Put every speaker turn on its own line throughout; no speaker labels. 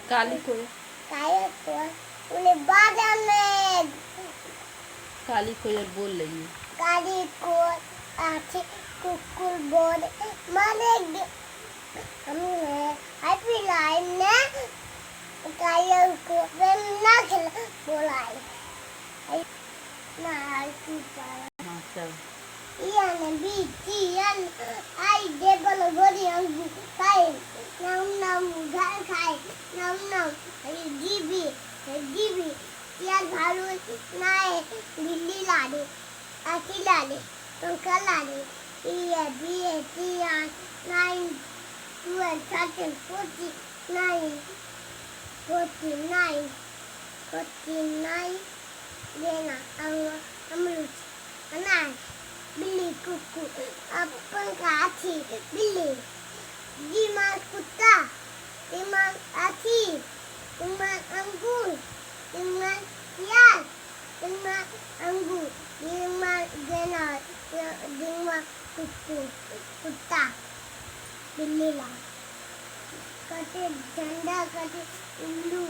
काली कोयल
उन्हें बादल में
काली कोयल बोल रही है।
काली कोयल आँखें कुकुर बोले माने हमने हैप्पी लाइन ने कायल को ना खिला बोलाई ना हैप्पी
हाँ चल
Ian BTN ai de bal gori angu kai nam gal kai nam GB ya galu nae billi lade aki lade tongka lade iya BTN 9 12 13 49 49 dena amlut anan बिल्ली कुकू अपन हाथी बिल्ली दिमाग कुत्ता दिमाग हाथी दिमाग अंगूर दिमाग प्याज दिमाग अंगूर दिमाग गनार दिमाग कुकू कुत्ता बिल्ली ला कटे झंडा कटे उल्लू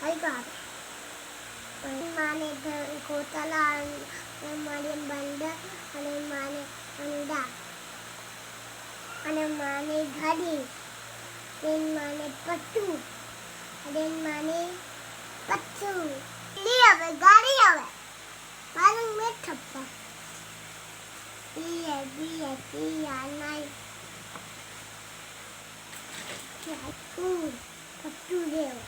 आई बात माने कोतला माने बंद અને માને અંડા અને માને ઘડી તેન માને પટ્ટુ અને માને પચ્ચુ લી આવે ગાડી આવે મારું મે થપ્પા ઈ નાઈ પટ્ટુ દેવ